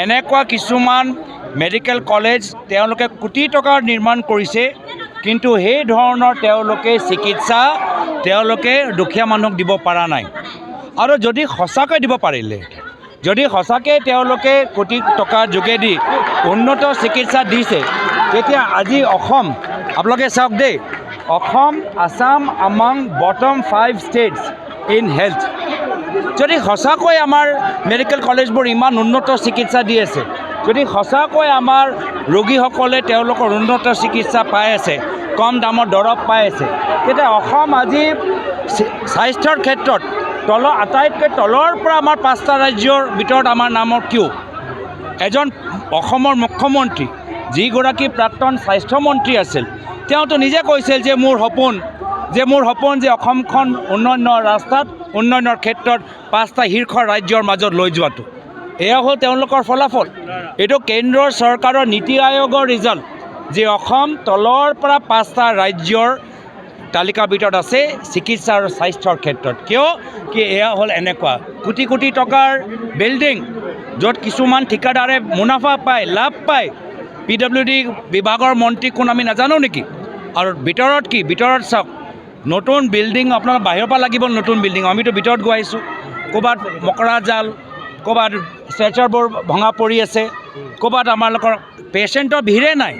এনেকুৱা কিছুমান medical college তেওঁলোকে কোটি টকাৰ নিৰ্মাণ কৰিছে, কিন্তু সেই ধৰণৰ তেওঁলোকে চিকিৎসা তেওঁলোকে দুখীয়া মানুহক দিব পৰা নাই। আৰু যদি সঁচাকৈ দিব পাৰিলে, যদি সঁচাকৈ তেওঁলোকে কোটি টকাৰ যোগেদি উন্নত চিকিৎসা দিছে, তেতিয়া আজি অসম, আপোনালোকে চাওক দেই, Assam Assam among bottom 5 states in health। যদি সঁচাকৈ আমাৰ মেডিকেল কলেজবোৰ ইমান উন্নত চিকিৎসা দি আছে, যদি সঁচাকৈ আমাৰ ৰোগীসকলে তেওঁলোকৰ উন্নত চিকিৎসা পাই আছে, কম দামৰ দৰৱ পাই আছে, তেতিয়া অসম আজি স্বাস্থ্যৰ ক্ষেত্ৰত আটাইতকৈ তলৰ পৰা আমাৰ 5টা ৰাজ্যৰ ভিতৰত আমাৰ নামৰ কিয়? এজন অসমৰ মুখ্যমন্ত্ৰী যিগৰাকী প্ৰাক্তন স্বাস্থ্যমন্ত্ৰী আছিল, তেওঁতো নিজে কৈছিল যে মোৰ সপোন যে অসমখন উন্নয়নৰ ৰাস্তাত, উন্নয়নৰ ক্ষেত্ৰত 5টা শীৰ্ষ ৰাজ্যৰ মাজত লৈ যোৱাটো। এয়া হ'ল তেওঁলোকৰ ফলাফল। এইটো কেন্দ্ৰৰ চৰকাৰৰ নীতি আয়োগৰ ৰিজাল্ট যে অসম তলৰ পৰা 5টা ৰাজ্যৰ তালিকাৰ ভিতৰত আছে চিকিৎসা আৰু স্বাস্থ্যৰ ক্ষেত্ৰত। কিয় কি এয়া হ'ল এনেকুৱা কোটি কোটি টকাৰ বিল্ডিং, য'ত কিছুমান ঠিকাদাৰে মুনাফা পায়, লাভ পায়। PWD বিভাগৰ মন্ত্ৰী কোন আমি নাজানো নেকি? আৰু ভিতৰত কি? ভিতৰত চাওক, নতুন বিল্ডিং আপোনাৰ বাহিৰৰ পৰা লাগিব, নতুন বিল্ডিং আমিতো ভিতৰত গৈ আহিছোঁ। ক'ৰবাত মকৰা জাল, ক'ৰবাত ষ্ট্ৰেচাৰবোৰ ভঙা পৰি আছে, ক'ৰবাত আমালোকৰ পেচেণ্টৰ ভিৰে নাই।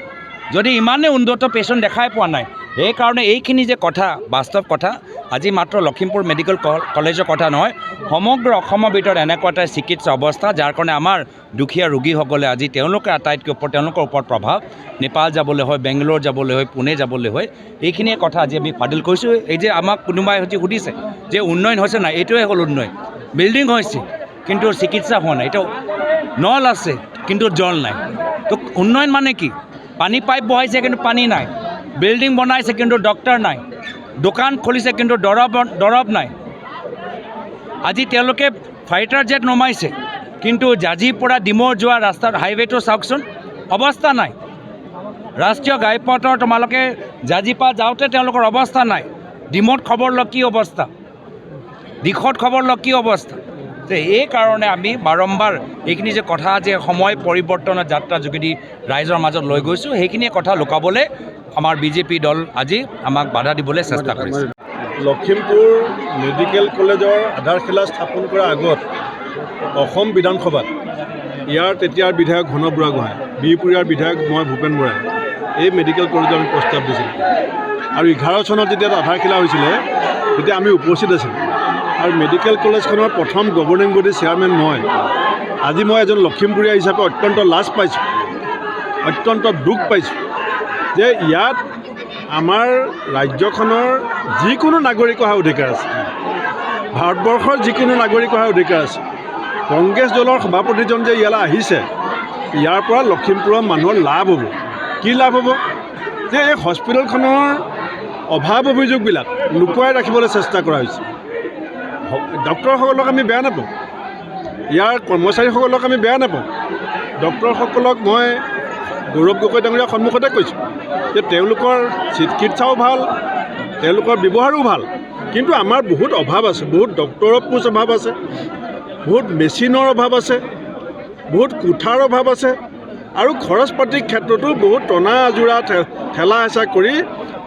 যদি ইমানেই উন্নত পেচেণ্ট দেখাই পোৱা নাই, সেইকাৰণে এইখিনি যে কথা, বাস্তৱ কথা, আজি মাত্ৰ লখিমপুৰ মেডিকেল কলেজৰ কথা নহয়, সমগ্ৰ অসমৰ ভিতৰত এনেকুৱা এটা চিকিৎসা অৱস্থা, যাৰ কাৰণে আমাৰ দুখীয়া ৰোগীসকলে আজি তেওঁলোকৰ ওপৰত প্ৰভাৱ, নেপাল যাবলৈ হয়, বেংগলোৰ যাবলৈ হয়, পুনে যাবলৈ হয়, এইখিনিয়ে কথা আজি আমি ফাদিল কৰিছোঁ। এই যে আমাক কোনোবাই হয়তো সুধিছে যে উন্নয়ন হৈছে নাই, এইটোৱে হ'ল উন্নয়ন। বিল্ডিং হৈছে কিন্তু চিকিৎসা হোৱা নাই, এইটো নল আছে কিন্তু জল নাই। তো উন্নয়ন মানে কি? পানী পাইপ বহাইছে কিন্তু পানী নাই, বিল্ডিং বনাইছে কিন্তু ডক্টৰ নাই, দোকান খুলিছে কিন্তু দৰৱ নাই। আজি তেওঁলোকে ফাইটাৰ জেট নমাইছে, কিন্তু জাজিৰ পৰা ডিমৌৰ যোৱা ৰাস্তাৰ হাইৱেটো চাওকচোন, অৱস্থা নাই। ৰাষ্ট্ৰীয় ঘাইপথৰ তোমালোকে জাজিৰ পৰা যাওঁতে তেওঁলোকৰ অৱস্থা নাই। ডিমৌত খবৰ লওক কি অৱস্থা, দিশত খবৰ লওক কি অৱস্থা। যে এই কাৰণে আমি বাৰম্বাৰ এইখিনি যে কথা যে সময় পৰিৱৰ্তনৰ যাত্ৰা যোগেদি ৰাইজৰ মাজত লৈ গৈছোঁ, সেইখিনিয়ে কথা লুকাবলৈ আমাৰ বিজেপি দল আজি আমাক বাধা দিবলৈ চেষ্টা কৰিছে। লখিমপুৰ মেডিকেল কলেজৰ আধাৰশিলা স্থাপন কৰাৰ আগত অসম বিধানসভাত ইয়াৰ তেতিয়াৰ বিধায়ক ঘন বুঢ়াগোহাঁই, বিহপুৰীয়াৰ বিধায়ক মই ভূপেন বৰাই এই মেডিকেল কলেজৰ আমি প্ৰস্তাৱ দিছিলোঁ। আৰু 11 চনত যেতিয়া আধাৰশিলা হৈছিলে তেতিয়া আমি উপস্থিত আছিলোঁ। আৰু মেডিকেল কলেজখনৰ প্ৰথম গভৰ্ণিং বডিৰ চেয়াৰমেন মই। আজি মই এজন লখিমপুৰীয়া হিচাপে অত্যন্ত লাজ পাইছোঁ, অত্যন্ত দুখ পাইছোঁ যে ইয়াত আমাৰ ৰাজ্যখনৰ যিকোনো নাগৰিক অহাৰ অধিকাৰ আছে, ভাৰতবৰ্ষৰ যিকোনো নাগৰিক অহাৰ অধিকাৰ আছে। কংগ্ৰেছ দলৰ সভাপতিজন যে ইয়ালৈ আহিছে, ইয়াৰ পৰা লখিমপুৰৰ মানুহৰ লাভ হ'ব। কি লাভ হ'ব? যে এই হস্পিটেলখনৰ অভাৱ অভিযোগবিলাক লুকুৱাই ৰাখিবলৈ চেষ্টা কৰা হৈছে। ডক্টৰসকলক আমি বেয়া নাপাওঁ, ইয়াৰ কৰ্মচাৰীসকলক আমি বেয়া নাপাওঁ। ডক্টৰসকলক মই গৌৰৱ গগৈ ডাঙৰীয়াৰ সন্মুখতে কৈছোঁ যে তেওঁলোকৰ চিকিৎসাও ভাল, তেওঁলোকৰ ব্যৱহাৰো ভাল, কিন্তু আমাৰ বহুত অভাৱ আছে, বহুত ডক্টৰৰ পোষ্ট অভাৱ আছে, বহুত মেচিনৰ অভাৱ আছে, বহুত কোঠাৰ অভাৱ আছে, আৰু খৰচ পাতিৰ ক্ষেত্ৰতো বহুত টনা আজোৰা ঠেলা হেঁচা কৰি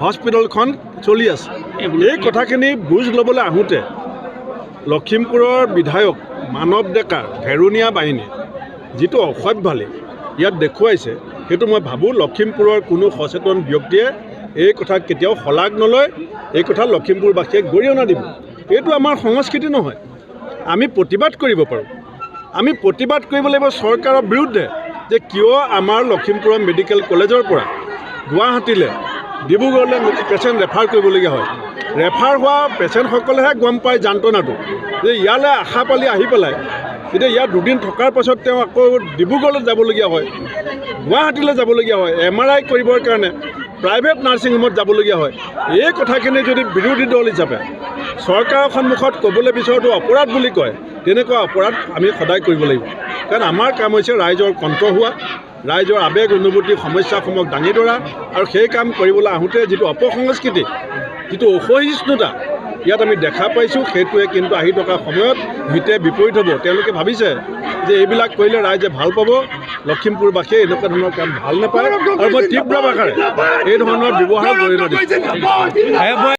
হস্পিটেলখন চলি আছে। এই কথাখিনি বুজ ল'বলৈ আহোঁতে লখিমপুৰৰ বিধায়ক মানৱ ডেকাৰ ভেৰুণীয়া বাহিনী যিটো অসভ্যালি ইয়াত দেখুৱাইছে, সেইটো মই ভাবোঁ লখিমপুৰৰ কোনো সচেতন ব্যক্তিয়ে এই কথা কেতিয়াও শলাগ নলয়, এই কথা লখিমপুৰবাসীয়ে গৰিহণা দিব। এইটো আমাৰ সংস্কৃতি নহয়। আমি প্ৰতিবাদ কৰিব পাৰোঁ, আমি প্ৰতিবাদ কৰিব লাগিব চৰকাৰৰ বিৰুদ্ধে যে কিয় আমাৰ লখিমপুৰৰ মেডিকেল কলেজৰ পৰা গুৱাহাটীলৈ ডিব্ৰুগড়লৈ পেচেণ্ট ৰেফাৰ কৰিবলগীয়া হয়। ৰেফাৰ হোৱা পেচেণ্টসকলেহে গম পায় যান্ত্ৰণাটো, যে ইয়ালৈ আশা পালি আহি পেলাই এতিয়া ইয়াত দুদিন থকাৰ পাছত তেওঁ আকৌ ডিব্ৰুগড়লৈ যাবলগীয়া হয়, গুৱাহাটীলৈ যাবলগীয়া হয়, MRI কৰিবৰ কাৰণে প্ৰাইভেট নাৰ্ছিং হোমত যাবলগীয়া হয়। এই কথাখিনি যদি বিৰোধী দল হিচাপে চৰকাৰৰ সন্মুখত ক'বলৈ বিচৰাটো অপৰাধ বুলি কয়, তেনেকুৱা অপৰাধ আমি সদায় কৰিব লাগিব। কাৰণ আমাৰ কাম হৈছে ৰাইজৰ কণ্ঠ হোৱা, ৰাইজৰ আৱেগ অনুভূতি সমস্যাসমূহক দাঙি ধৰা, আৰু সেই কাম কৰিবলৈ আহোঁতে যিটো অপসংস্কৃতি, যিটো অসহিষ্ণুতা ইয়াত আমি দেখা পাইছোঁ, সেইটোৱে কিন্তু আহি থকা সময়ত হিতে বিপৰীত হ'ব। তেওঁলোকে ভাবিছে যে এইবিলাক কৰিলে ৰাইজে ভাল পাব, লখিমপুৰবাসীয়ে এনেকুৱা ধৰণৰ কাম ভাল নাপায়, আৰু মই তীব্ৰ ভাষাৰে এই ধৰণৰ ব্যৱহাৰ গৰিহণা দিছোঁ।